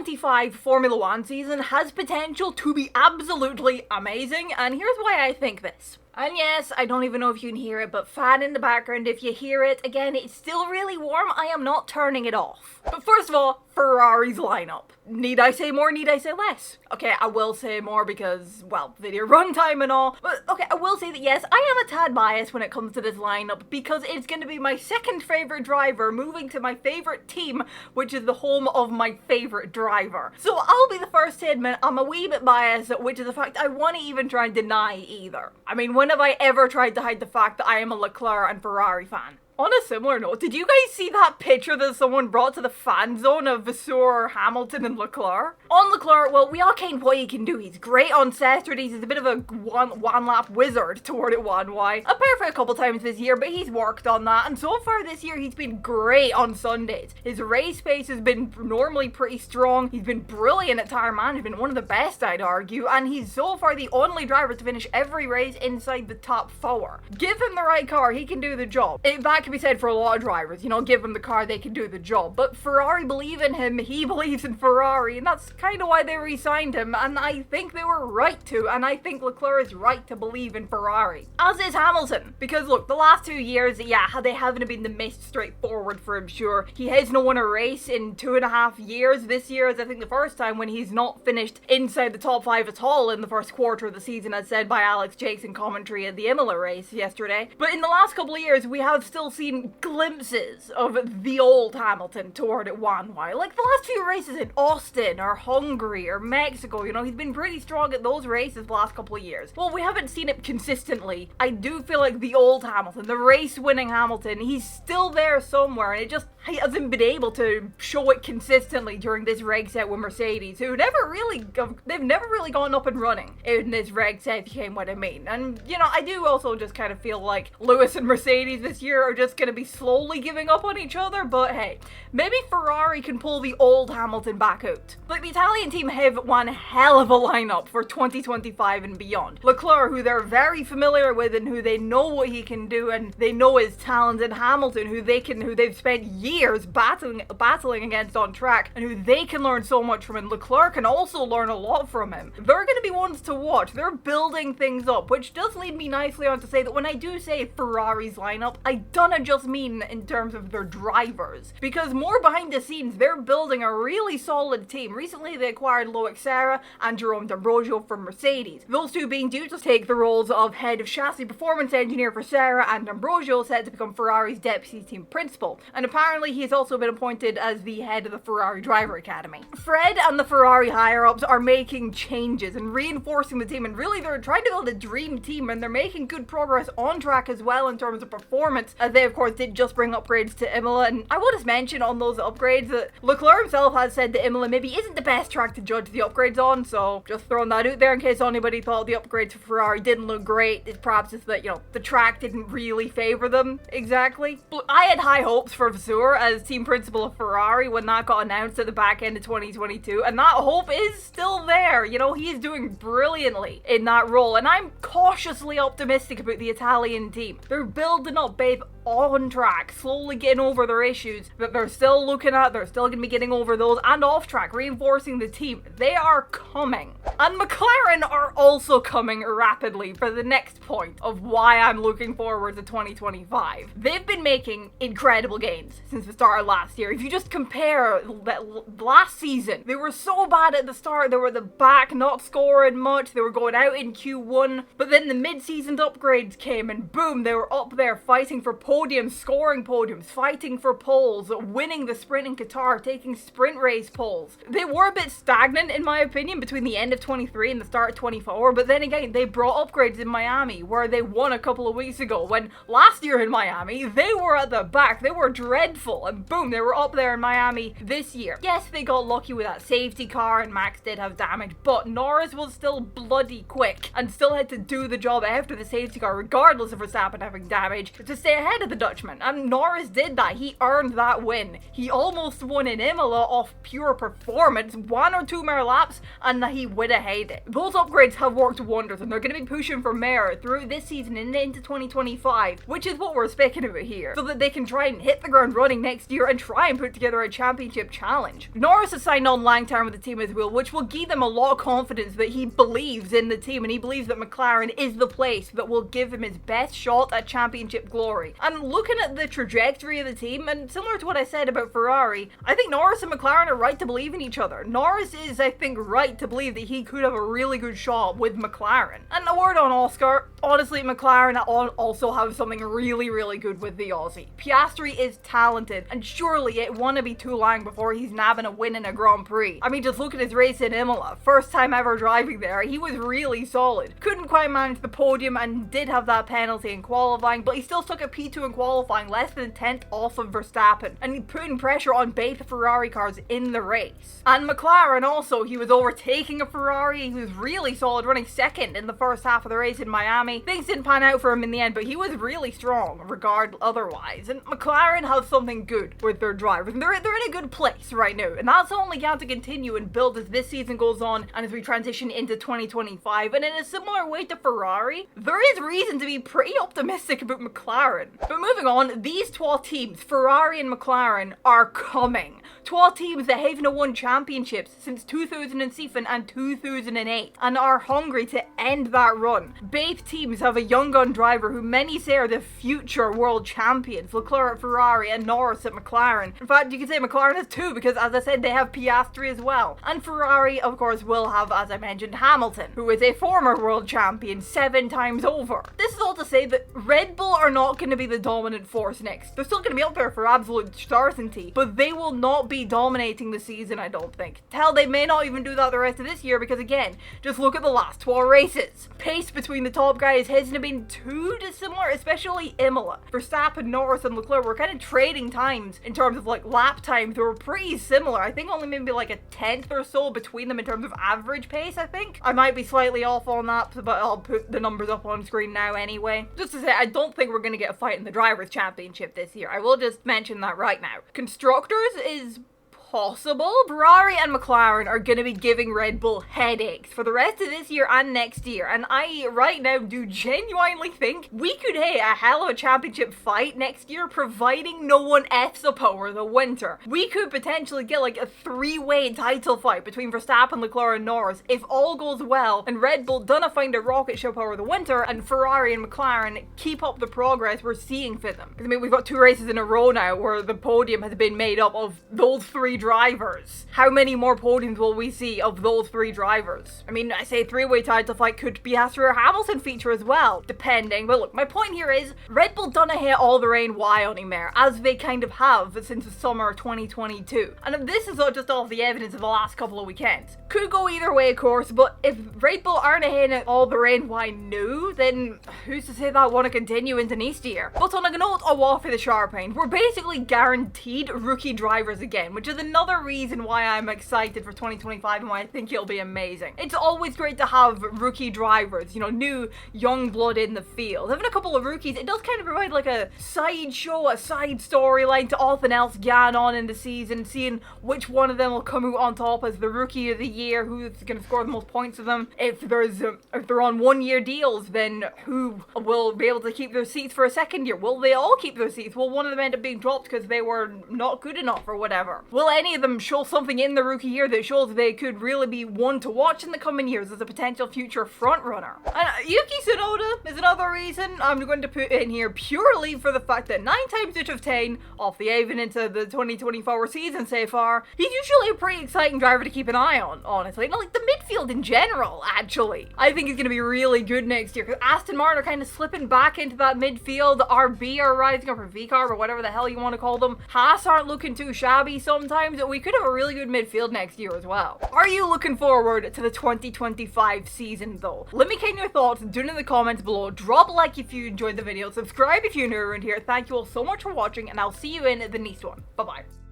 2025 Formula One season has potential to be absolutely amazing, and here's why I think this. And yes, I don't even know if you can hear it, but fan in the background, if you hear it, again, it's still really warm, I am not turning it off. But first of all, Ferrari's lineup. Need I say more, need I say less? Okay, I will say more because, well, video runtime and all. But okay, I will say that yes, I am a tad biased when it comes to this lineup because it's going to be my second favorite driver moving to my favorite team, which is the home of my favorite driver. So I'll be the first to admit I'm a wee bit biased, which is the fact I want to even try and deny either. I mean, when have I ever tried to hide the fact that I am a Leclerc and Ferrari fan? On a similar note, did you guys see that picture that someone brought to the fan zone of Vasseur, Hamilton, and Leclerc? On Leclerc, well, we all ken what he can do. He's great on Saturdays. He's a bit of a one-lap wizard toward it one way. Apart from a couple times this year, but he's worked on that. And so far this year, he's been great on Sundays. His race pace has been normally pretty strong. He's been brilliant at tire management, one of the best, I'd argue. And he's so far the only driver to finish every race inside the top 4. Give him the right car, he can do the job. That can be said for a lot of drivers, you know, give them the car, they can do the job. But Ferrari believe in him, he believes in Ferrari, and that's kind of why they re-signed him, and I think they were right to, and I think Leclerc is right to believe in Ferrari. As is Hamilton, because look, the last 2 years, yeah, they haven't been the most straightforward for him, sure. He hasn't won a race in 2.5 years. This year is, I think, the first time when he's not finished inside the top 5 at all in the first quarter of the season, as said by Alex Jakes in commentary at the Imola race yesterday. But in the last couple of years, we have still seen glimpses of the old Hamilton toward it one way. Like the last few races in Austin or Hungary or Mexico, you know, he's been pretty strong at those races the last couple of years. Well, we haven't seen it consistently. I do feel like the old Hamilton, the race-winning Hamilton, he's still there somewhere, and he hasn't been able to show it consistently during this reg set with Mercedes, who they've never really gone up and running in this reg set, if you came what I mean. And, you know, I do also just kind of feel like Lewis and Mercedes this year are just going to be slowly giving up on each other, but hey, maybe Ferrari can pull the old Hamilton back out. Like, the Italian team have one hell of a lineup for 2025 and beyond. Leclerc, who they're very familiar with and who they know what he can do and they know his talent, and Hamilton, who they've spent years battling against on track and who they can learn so much from, and Leclerc can also learn a lot from him. They're going to be ones to watch. They're building things up, which does lead me nicely on to say that when I do say Ferrari's lineup, I don't just mean in terms of their drivers, because more behind the scenes, they're building a really solid team. Recently, they acquired Loic Serra and Jerome D'Ambrosio from Mercedes. Those two being due to take the roles of head of chassis performance engineer for Serra, and D'Ambrosio set to become Ferrari's deputy team principal. And apparently, he has also been appointed as the head of the Ferrari Driver Academy. Fred and the Ferrari higher-ups are making changes and reinforcing the team, and really they're trying to build a dream team, and they're making good progress on track as well in terms of performance, as they of course did just bring upgrades to Imola. And I will just mention on those upgrades that Leclerc himself has said that Imola maybe isn't the best track to judge the upgrades on, so just throwing that out there in case anybody thought the upgrades for Ferrari didn't look great. It perhaps is that, you know, the track didn't really favor them exactly. But I had high hopes for Vasseur as team principal of Ferrari when that got announced at the back end of 2022, and that hope is still there. You know, he is doing brilliantly in that role, and I'm cautiously optimistic about the Italian team. They're building up, babe, on track, slowly getting over their issues that they're still looking at. They're still going to be getting over those, and off track, reinforcing the team. They are coming. And McLaren are also coming rapidly for the next point of why I'm looking forward to 2025. They've been making incredible gains since the start of last year. If you just compare last season, they were so bad at the start. They were at the back, not scoring much. They were going out in Q1, but then the mid-season upgrades came and boom, they were up there fighting for podiums, scoring podiums, fighting for poles, winning the sprint in Qatar, taking sprint race poles. They were a bit stagnant in my opinion between the end of 23 and the start of 24, but then again, they brought upgrades in Miami where they won a couple of weeks ago, when last year in Miami, they were at the back, they were dreadful, and boom, they were up there in Miami this year. Yes, they got lucky with that safety car and Max did have damage, but Norris was still bloody quick and still had to do the job after the safety car, regardless of Verstappen having damage, to stay ahead ahead of the Dutchman, and Norris did that. He earned that win. He almost won in Imola off pure performance, 1 or 2 more laps, and he would have hated it. Those upgrades have worked wonders, and they're going to be pushing for more through this season and into 2025, which is what we're speaking about here, so that they can try and hit the ground running next year and try and put together a championship challenge. Norris has signed on long term with the team as well, which will give them a lot of confidence that he believes in the team, and he believes that McLaren is the place that will give him his best shot at championship glory. And looking at the trajectory of the team, and similar to what I said about Ferrari, I think Norris and McLaren are right to believe in each other. Norris is, I think, right to believe that he could have a really good shot with McLaren. And a word on Oscar, honestly, McLaren also have something really, really good with the Aussie. Piastri is talented, and surely it won't be too long before he's nabbing a win in a Grand Prix. I mean, just look at his race in Imola. First time ever driving there, he was really solid. Couldn't quite manage the podium and did have that penalty in qualifying, but he still took a P2 in qualifying, less than a tenth off of Verstappen, and he put in pressure on both Ferrari cars in the race. And McLaren also, he was overtaking a Ferrari. He was really solid, running second in the first half of the race in Miami. Things didn't pan out for him in the end, but he was really strong otherwise. And McLaren has something good with their drivers, and they're in a good place right now, and that's only going to continue and build as this season goes on and as we transition into 2025. And in a similar way to Ferrari, there is reason to be pretty optimistic about McLaren. But moving on, these two teams, Ferrari and McLaren, are coming. Two teams that haven't won championships since 2007 and 2008 and are hungry to end that run. Both teams have a young gun driver who many say are the future world champions, Leclerc at Ferrari and Norris at McLaren. In fact, you could say McLaren has two because, as I said, they have Piastri as well. And Ferrari, of course, will have, as I mentioned, Hamilton, who is a former world champion 7 times over. This is all to say that Red Bull are not going to be the dominant force next. They're still going to be up there for absolute certainty, but they will not be dominating the season, I don't think. Hell, they may not even do that the rest of this year because, again, just look at the last 12 races. Pace between the top guys hasn't been too dissimilar, especially Imola. Verstappen, Norris, and Leclerc were kind of trading times in terms of like lap times. They were pretty similar. I think only maybe like a tenth or so between them in terms of average pace, I think. I might be slightly off on that, but I'll put the numbers up on screen now anyway. Just to say, I don't think we're going to get a fight in the Drivers' Championship this year. I will just mention that right now. Constructors is possible. Ferrari and McLaren are going to be giving Red Bull headaches for the rest of this year and next year, and I right now do genuinely think we could hit a hell of a championship fight next year, providing no one F's up over the winter. We could potentially get like a 3-way title fight between Verstappen, Leclerc, and Norris if all goes well and Red Bull don't find a rocket ship over the winter and Ferrari and McLaren keep up the progress we're seeing for them. Because I mean, we've got 2 races in a row now where the podium has been made up of those 3 drivers. How many more podiums will we see of those 3 drivers? I mean, I say 3-way title fight could be Piastri or Hamilton feature as well, depending. But look, my point here is Red Bull done hit all the rain why on him there, as they kind of have since the summer of 2022. And this is all just off the evidence of the last couple of weekends. Could go either way, of course, but if Red Bull aren't hitting all the rain why new, then who's to say that want to continue into next year? But on a note of off of the sharp end, we're basically guaranteed rookie drivers again, which is another reason why I'm excited for 2025 and why I think it'll be amazing. It's always great to have rookie drivers, you know, new young blood in the field. Having a couple of rookies, it does kind of provide like a side show, a side storyline to everything else going on in the season, seeing which one of them will come out on top as the rookie of the year, who's going to score the most points of them. If they're on 1-year deals, then who will be able to keep their seats for a second year? Will they all keep their seats? Will one of them end up being dropped because they were not good enough or whatever? Will any of them show something in the rookie year that shows they could really be one to watch in the coming years as a potential future front runner? And Yuki Tsunoda is another reason I'm going to put in here, purely for the fact that 9 times out of 10 off the even into the 2024 season so far, he's usually a pretty exciting driver to keep an eye on, honestly. Not like the midfield in general, actually. I think he's going to be really good next year because Aston Martin are kind of slipping back into that midfield. RB are rising up, or VCARB, or whatever the hell you want to call them. Haas aren't looking too shabby sometimes. We could have a really good midfield next year as well. Are you looking forward to the 2025 season though? Let me know your thoughts down in the comments below. Drop a like if you enjoyed the video. Subscribe if you're new around here. Thank you all so much for watching, and I'll see you in the next one. Bye bye.